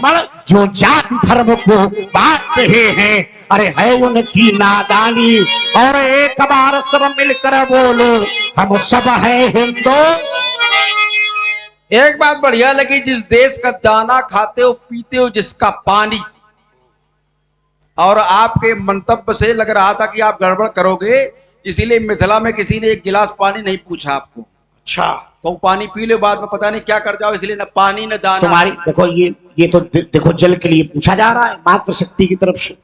लक्ष्मण जो जाति धर्म को बांट रहे हैं, अरे है उनकी नादानी। और एक बार सब मिलकर बोलो, हम सब है हिंदू। एक बात बढ़िया लगी, जिस देश का दाना खाते हो पीते हो जिसका पानी, और आपके मंतव्य से लग रहा था कि आप गड़बड़ करोगे, इसीलिए मिथिला में किसी ने एक गिलास पानी नहीं पूछा आपको। अच्छा, तो पानी पी लो, बाद में पता नहीं क्या कर जाओ, इसलिए न पानी न दाना। तुम्हारी देखो ये तो देखो जल के लिए पूछा जा रहा है मातृशक्ति की तरफ से।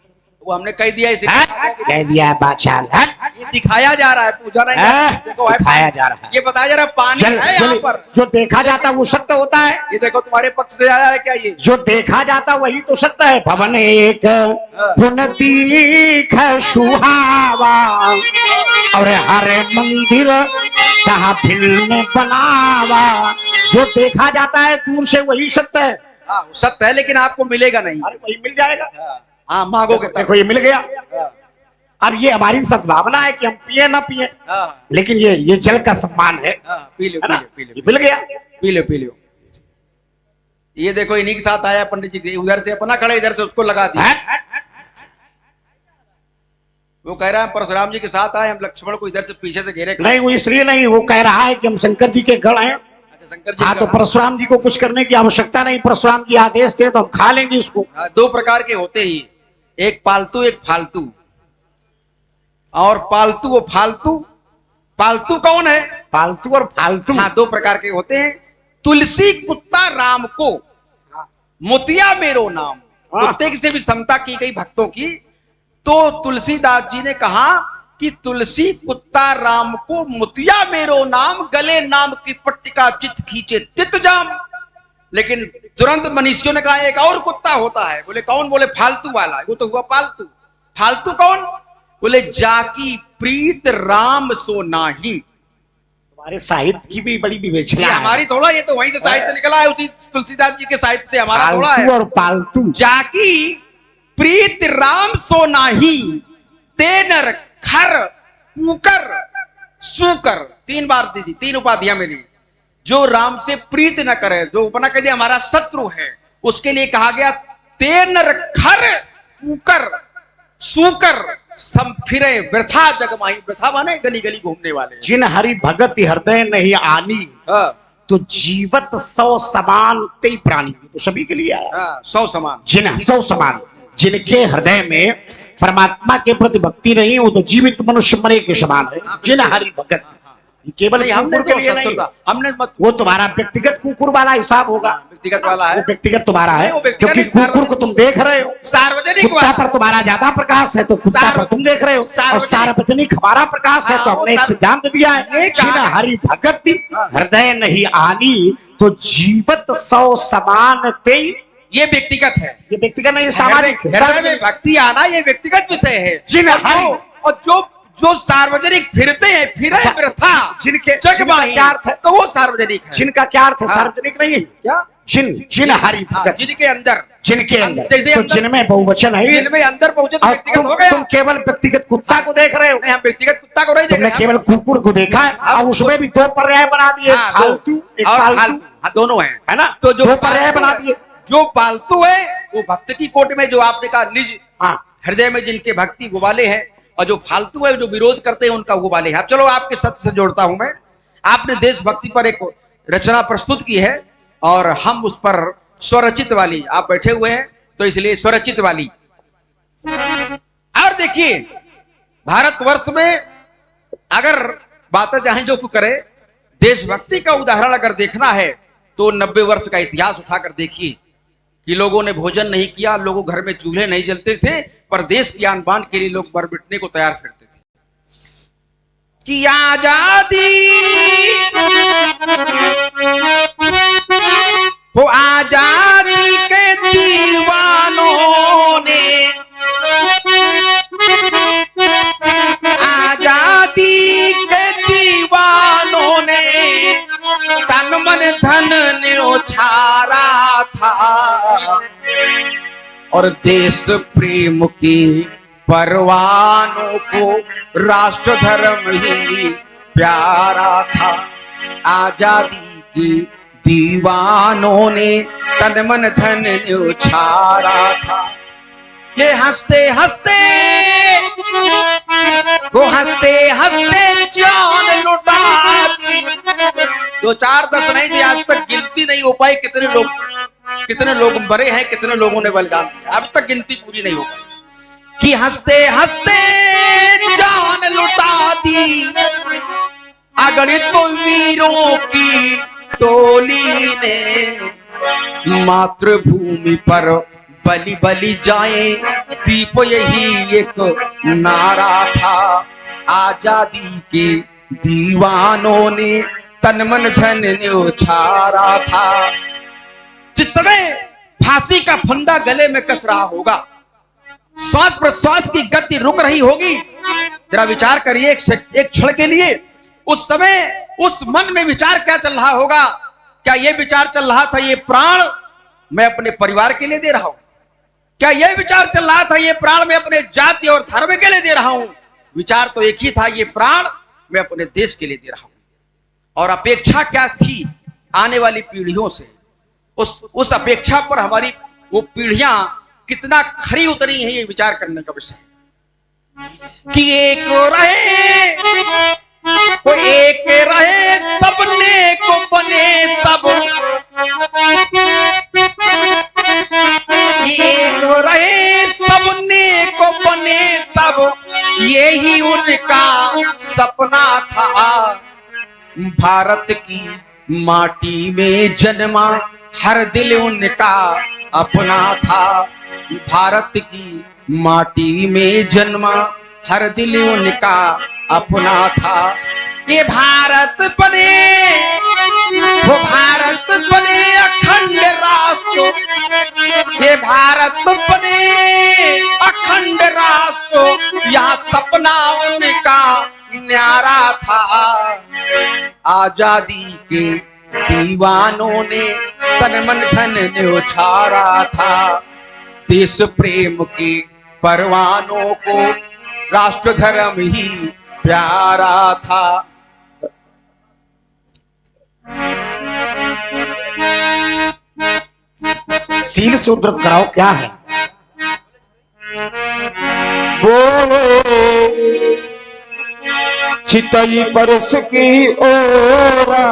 वो हमने कह दिया, कह दिया है बादशाह। ये दिखाया जा रहा है, पूछा नहीं। देखो दिखाया जा रहा है, ये बताया जा रहा है पानी जल, है यहाँ पर। जो देखा जाता है वो सत्य होता है। ये देखो तुम्हारे पक्ष से आया है क्या? ये जो देखा जाता वही तो सत्य है। भवन एक पुनतीक सुहावा, और हरे मंदिर कहाँ फिल्म बनावा। जो देखा जाता है दूर से वही सत्य है। हाँ सत्य है, लेकिन आपको मिलेगा नहीं। अरे वही मिल जाएगा। हाँ मांगोगे। देखो ये मिल गया। अब ये हमारी सद्भावना है कि हम पिए ना पिए, लेकिन ये जल का सम्मान है। पी लो पी लो, मिल गया, पी लो पी लो। ये देखो इन्हीं के साथ आया पंडित जी, उधर से अपना खड़ा, इधर से उसको लगा दिया। वो कह रहा है परशुराम जी के साथ आए, हम लक्ष्मण को इधर से पीछे से घेरे। नहीं वो इसलिए नहीं, वो कह रहा है कि हम शंकर जी के गढ़ हैं। शंकर जी, हाँ तो परशुराम जी को कुछ करने की आवश्यकता नहीं, परशुराम जी आदेश थे तो हम खा लेंगे इसको। दो प्रकार के होते ही, एक पालतू एक फालतू। और पालतू और फालतू, पालतू कौन है? पालतू और फालतू। हाँ दो प्रकार के होते हैं। तुलसी कुत्ता राम को मोतिया मेरो नाम। कुत्ते से भी समता की गई भक्तों की। तो तुलसीदास जी ने कहा कि तुलसी कुत्ता राम को मोतिया मेरो नाम, गले नाम की पट्टिका चित खींचे चित जाम। लेकिन तुरंत मनीषियों ने कहा एक और कुत्ता होता है। बोले कौन? बोले फालतू वाला। वो तो हुआ पालतू। फालतू कौन? बोले जाकी प्रीत राम सो नाही। हमारे साहित्य की भी बड़ी विवेचना है। हमारी थोड़ा, ये तो वहीं से साहित्य निकला है, उसी तुलसीदास जी के साहित्य से हमारा थोड़ा है। और पालतू जाकी प्रीत राम सो नाही, तेनर खर कुकर सुकर। 3 बार दीदी, 3 उपाधियां मिली। जो राम से प्रीत न करे, जो अपना कह दिया हमारा शत्रु है, उसके लिए कहा गया तेनर खर कुकर सुकर सम फिरे वृथा जगमाही। वृथा माने गली गली घूमने वाले। जिन हरि भगत हृदय नहीं आनी, तो जीवत 100 समान तेई प्राणी। तो सभी के लिए आया 100 समान। जिन 100 समान, जिनके हृदय में परमात्मा के प्रति भक्ति नहीं, वो तो जीवित मनुष्य मरे के समान है। जिन हरि भगत, केवल हमने के लिए नहीं, हमने वो तुम्हारा व्यक्तिगत कुकुर वाला हिसाब होगा। व्यक्तिगत वाला है, वो व्यक्तिगत तुम्हारा है, क्योंकि कुकुर को तुम देख रहे हो। सार्वजनिक कुत्ता पर तुम्हारा ज्यादा प्रकाश है तो कुत्ता पर तुम देख रहे हो, और सार्वजनिक हमारा प्रकाश है तो हमने एक सिद्धांत दिया है, जिन हरि भगत हृदय नहीं आनी, तो जीवत 100 समान तेई। ये व्यक्तिगत है, ये व्यक्तिगत नहीं, सामाजिक। हृदय में भक्ति आना ये व्यक्तिगत विषय है। जिन हरि, और जो सार्वजनिक फिरते हैं, फिरे वृथा जिनके क्या अर्थ है? तो वो सार्वजनिक है। जिनका क्या अर्थ है? सार्वजनिक नहीं है क्या? जिन हरि भगत, जिनके अंदर, जैसे तो जिनमें बहुवचन है, जिनमें अंदर पहुंचे तो व्यक्तिगत हो गया। तुम केवल व्यक्तिगत कुत्ता को देख रहे हो। नहीं, हम व्यक्तिगत कुत्ता को नहीं देख रहे, केवल कुकुर को देखा है, और उसमें भी 2 पर्याय बना दिए, फालतू एक फालतू। हाँ दोनों है ना? तो जो 2 पर्याय बना दिए। जो पालतू है वो भक्त की कोट में, जो आपने कहा निज हृदय में जिनके भक्ति गुबाले हैं, और जो फालतू है जो विरोध करते हैं उनका गुबाले है। अब चलो आपके सत्य से जोड़ता हूं मैं। आपने देशभक्ति पर एक रचना प्रस्तुत की है, और हम उस पर स्वरचित वाली, आप बैठे हुए हैं तो इसलिए स्वरचित वाली। और देखिए भारतवर्ष में अगर बातें चाहें जो करे, देशभक्ति का उदाहरण अगर देखना है तो 90 वर्ष का इतिहास उठाकर देखिए कि लोगों ने भोजन नहीं किया, लोगों घर में चूल्हे नहीं जलते थे, पर देश की आन बान के लिए लोग मर मिटने को तैयार फिरते थे। कि आजादी हो आजादी के दीवानों ने, आजादी के दीवानों ने तन मन धन न्योछारा था, और देश प्रेम की परवानों को राष्ट्र धर्म ही प्यारा था। आजादी की दीवानों ने तन मन धन न्योछारा था। ये हंसते हंसते वो हंसते हंसते जान लुटा दी। 2 4 10 नहीं जी, आज तक गिनती नहीं हो पाई कितने लोग मरे हैं, कितने लोगों ने बलिदान दिया, अब तक गिनती पूरी नहीं हो पाई। कि हंसते हंसते जान लुटा दी अगणित वीरों की टोली ने। मातृभूमि पर बलि बलि जाए दीप यही एक नारा था। आजादी के दीवानों ने तन मन धन न्योछारा था। जिस समय फांसी का फंदा गले में कस रहा होगा, श्वास प्रश्वास की गति रुक रही होगी, जरा विचार करिए एक क्षण के लिए। उस समय उस मन में विचार क्या चल रहा होगा? क्या यह विचार चल रहा था ये प्राण मैं अपने परिवार के लिए दे रहा हूं? क्या यह विचार चल रहा था ये प्राण मैं अपने जाति और धर्म के लिए दे रहा हूं? विचार तो एक ही था, ये प्राण मैं अपने देश के लिए दे रहा हूं। और अपेक्षा क्या थी आने वाली पीढ़ियों से, उस अपेक्षा पर हमारी वो पीढ़ियां कितना खरी उतरी हैं, ये विचार करने का विषय है। कि एक रहे सबने को बने सब, एक रहे सबने को बने सब, यही उनका सपना था। भारत की माटी में जन्मा हर दिल उनका अपना था। भारत की माटी में जन्मा हर दिल उनका अपना था। ये भारत बने, वो भारत बने अखंड राष्ट्र, ये भारत बने अखंड राष्ट्र, यह सपना उनका न्यारा था। आजादी के दीवानों ने तन मन धन न्योछारा था। देश प्रेम के परवानों को राष्ट्र धर्म ही प्यारा था। सील से उद्धृत कराओ, क्या है? चितई परस की ओरा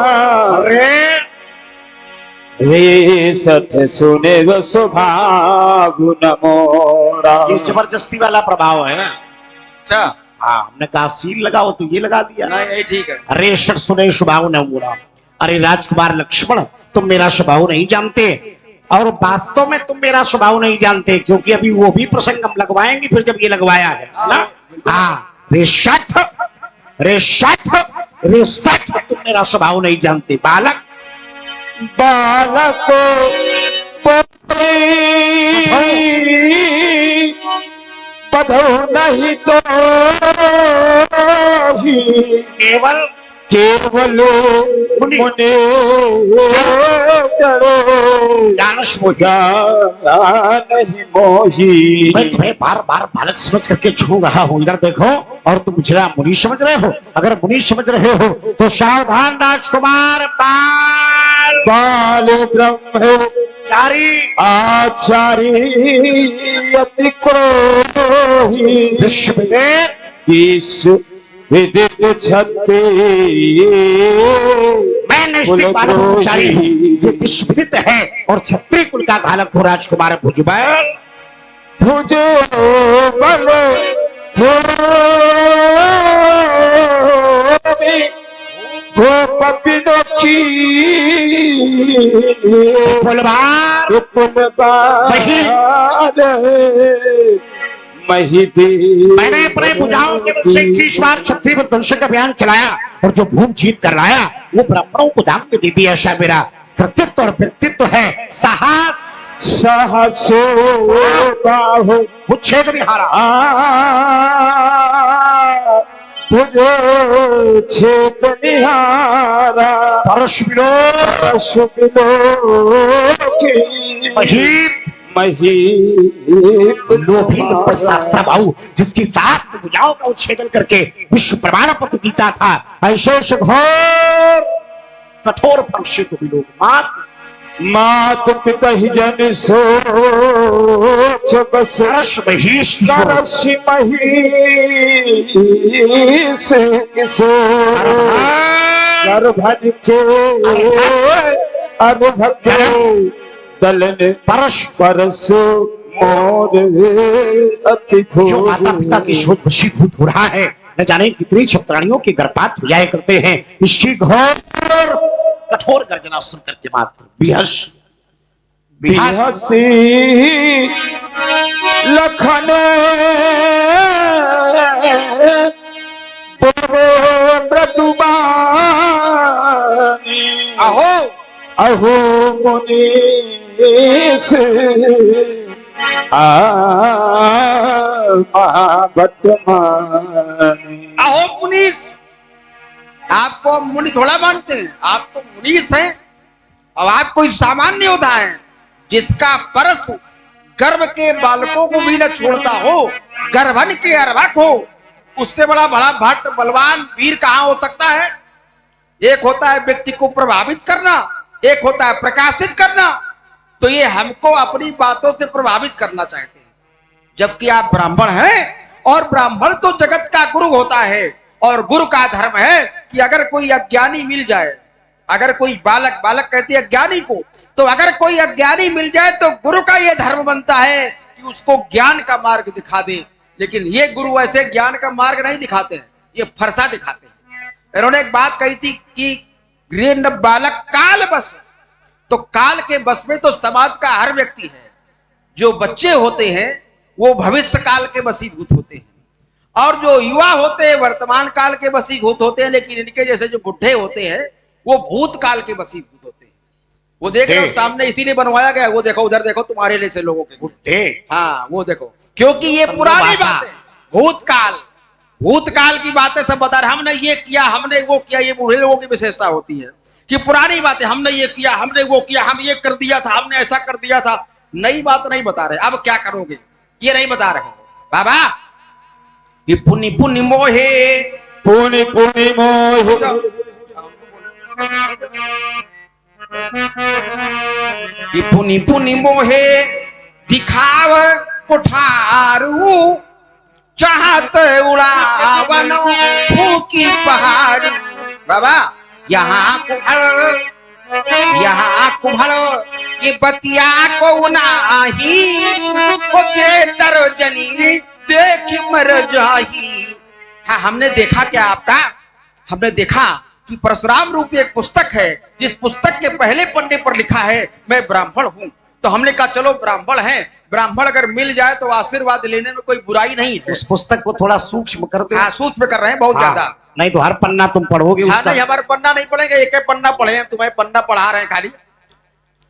रे सठ सुने व सुभागु नमोरा। ये जबरदस्ती वाला प्रभाव है ना। अच्छा, हाँ, हमने कहा सील लगाओ तो ये लगा दिया। नहीं ठीक है। अरे सठ सुने स्वभाव न बोला। अरे राजकुमार लक्ष्मण, तुम मेरा स्वभाव नहीं जानते, और वास्तव में तुम मेरा स्वभाव नहीं जानते, क्योंकि अभी वो भी प्रसंग हम लगवाएंगे फिर जब ये लगवाया है ना। हाँ, रे सठ तुम मेरा स्वभाव नहीं जानते। बालक बधो नहीं तो केवल मुने जानस मुझा नहीं मोही। मैं तुम्हें बार बार बालक समझ करके छू रहा हूँ, इधर देखो, और तुम मुझे मुनि समझ रहे हो। अगर मुनि समझ रहे हो तो सावधान राजकुमार। बाल ब्रह्मचारी आचारी अति क्रोही विश्व विदित छत्ती। मैं नैष्ठिक बालक ब्रह्मचारी हूँ, ये विश्वविदित है और क्षत्रिय कुल का घालक हो राजकुमार भुजबल। भुजबल पपिनो की मैंने अपने भुजाओं के बल से 21 बार क्षत्रिय ध्वंस का अभियान चलाया, और जो भूमि जीत कर लाया वो ब्राह्मणों को दान में दे दिया। ऐसा मेरा कृतित्व और व्यक्तित्व है। साहस सहसो बाहु उच्छेद निहारा तुझो छेद निहारा परश बिलो लोभी शास्त्र भाऊ, जिसकी शास्त्र भुजाओं का उच्छेदन करके विश्व प्रमाण पत्र जीता था। ऐसे घोर कठोर फल से तो भी लोग मात मात पिता ही जन सोच बस रस महिष करस महिष किशोर गर्भन के अनुभव के दलन परस मोर अति जो माता पिता की सोच वशीभूत हो रहा है, न जाने कितनी क्षत्राणियों के गर्भपात हो जाया करते हैं। इसकी घोर कठोर गर्जना सुन करके मात्र बिहस बिहसी लखन मृदुबानी अहो अहो मुनीस महाबटमानी। अहो मुनीस, आपको हम मुनि थोड़ा मानते हैं, आप तो मुनीस हैं। अब आप कोई सामान्य होता है जिसका परस गर्भ के बालकों को भी न छोड़ता हो, गर्भन के अर्भक हो, उससे बड़ा बड़ा भट्ट बलवान वीर कहां हो सकता है। एक होता है व्यक्ति को प्रभावित करना, एक होता है प्रकाशित करना। तो ये हमको अपनी बातों से प्रभावित करना चाहते हैं, जबकि आप ब्राह्मण हैं और ब्राह्मण तो जगत का गुरु होता है। और गुरु का धर्म है कि अगर कोई अज्ञानी मिल जाए, अगर कोई बालक कहती है अज्ञानी को, तो अगर कोई अज्ञानी मिल जाए तो गुरु का यह धर्म बनता है कि उसको ज्ञान का मार्ग दिखा दे। लेकिन ये गुरु ऐसे ज्ञान का मार्ग नहीं दिखाते हैं, ये फरसा दिखाते हैं। इन्होंने एक बात कही थी कि गृह बालक काल बस, तो काल के बस में तो समाज का हर व्यक्ति है। जो बच्चे होते हैं वो भविष्य काल के वशीभूत होते हैं, और जो युवा होते हैं वर्तमान काल के वशीभूत होते हैं। लेकिन इनके जैसे जो बुढ़े होते हैं वो भूतकाल के वशीभूत होते हैं। वो देख रहे हो सामने, इसीलिए बनवाया गया। वो देखो उधर देखो, तुम्हारे जैसे लोगों के बुढ़े, हाँ वो देखो, क्योंकि ये पुरानी बातें, भूतकाल की बातें सब बता रहे। हमने ये किया, हमने वो किया। ये बूढ़े लोगों की विशेषता होती है कि पुरानी बातें, हमने ये किया, हमने वो किया, हम ये कर दिया था, हमने ऐसा कर दिया था। नई बात नहीं बता रहे, अब क्या करोगे ये नहीं बता रहे बाबा। ये पुनि पुनि मोहे, पुनि पुनि मोहे, ये पुनि पुनि मोहे दिखाव कोठारू, चाहत उड़ावन फूकी पहाड़। बाबा यहाँ कुम्हर ये बतिया को नाही, जनी देख मर जाही। हाँ, हमने देखा क्या आपका, हमने देखा कि परशुराम रूपी एक पुस्तक है, जिस पुस्तक के पहले पन्ने पर लिखा है मैं ब्राह्मण हूँ। तो हमने कहा चलो ब्राह्मण है, ब्राह्मण अगर मिल जाए तो आशीर्वाद लेने में कोई बुराई नहीं है। उस पुस्तक को थोड़ा सूक्ष्म कर दो। हाँ, सूक्ष्म कर रहे हैं बहुत ज्यादा। नहीं तो हर पन्ना तुम पढ़ोगे। हाँ नहीं, हमारे पन्ना नहीं पढ़ेंगे, एक एक पन्ना पढ़े हैं, तुम्हें पन्ना पढ़ा रहे हैं, खाली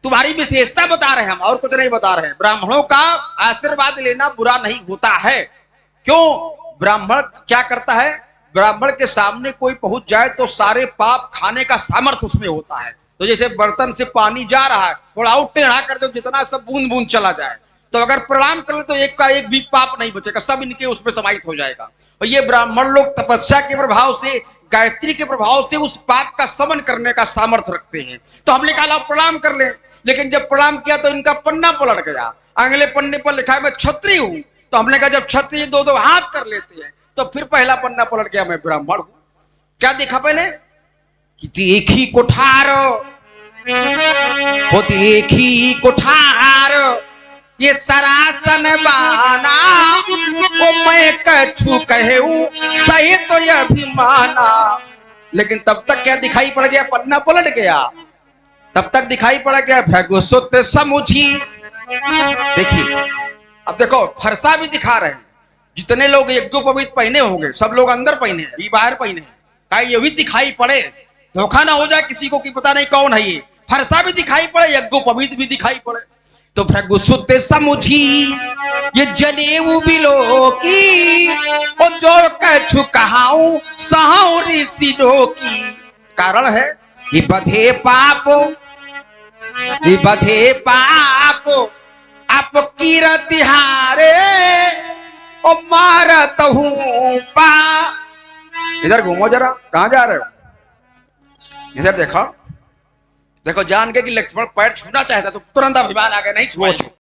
तुम्हारी विशेषता बता रहे हैं हम, और कुछ नहीं बता रहे हैं। ब्राह्मणों का आशीर्वाद लेना बुरा नहीं होता है। क्यों? ब्राह्मण क्या करता है, ब्राह्मण के सामने कोई पहुंच जाए तो सारे पाप खाने का सामर्थ्य उसमें होता है। तो जैसे बर्तन से पानी जा रहा है, थोड़ा और टेढ़ा कर दो, जितना सब बूंद बूंद चला जाए, तो अगर प्रणाम कर ले तो एक का एक भी पाप नहीं बचेगा, सब इनके उसमें समाहित हो जाएगा। और ये ब्राह्मण लोग तपस्या के प्रभाव से, गायत्री के प्रभाव से उस पाप का समन करने का सामर्थ्य रखते हैं। तो हमने कहा प्रणाम कर ले, लेकिन जब प्रणाम किया तो इनका पन्ना पलट गया। अगले पन्ने पर लिखा है मैं क्षत्रिय हूं। तो हमने कहा जब क्षत्रिय दो दो हाथ कर लेते हैं तो फिर पहला पन्ना पलट गया, मैं ब्राह्मण हूं। क्या देखा पहले कि एक ही कोठार होती, एक ही कोठार ये सरासन बाना, ओ मैं कछु कहूं सही तो ये अभिमाना। लेकिन तब तक क्या दिखाई पड़ गया, पन्ना पलट गया। तब तक दिखाई पड़ गया भृगुसुत समुझी। देखिए अब देखो फरसा भी दिखा रहे हैं। जितने लोग यज्ञोपवीत पहने होंगे सब लोग अंदर पहने हैं, ये बाहर पहने हैं, क्या ये भी दिखाई पड़े, धोखा ना हो जाए किसी को कि पता नहीं कौन है ये। फरसा भी दिखाई पड़े, यज्ञोपवीत भी दिखाई पड़े। तो भृगुसुत समुझी ये जनेऊ बिलो की, और जो कछु कहाऊं सहाऊं ऋषि की। कारण है ये बधे पापो, ये बधे पापो आप कीरति हारे, और मारत हूं पा। इधर घूमो जरा, कहां जा रहे हो, इधर देखो। देखो जान के कि लक्ष्मण पैर छूना चाहता तो तुरंत अभिमान आ गया, नहीं छुआ।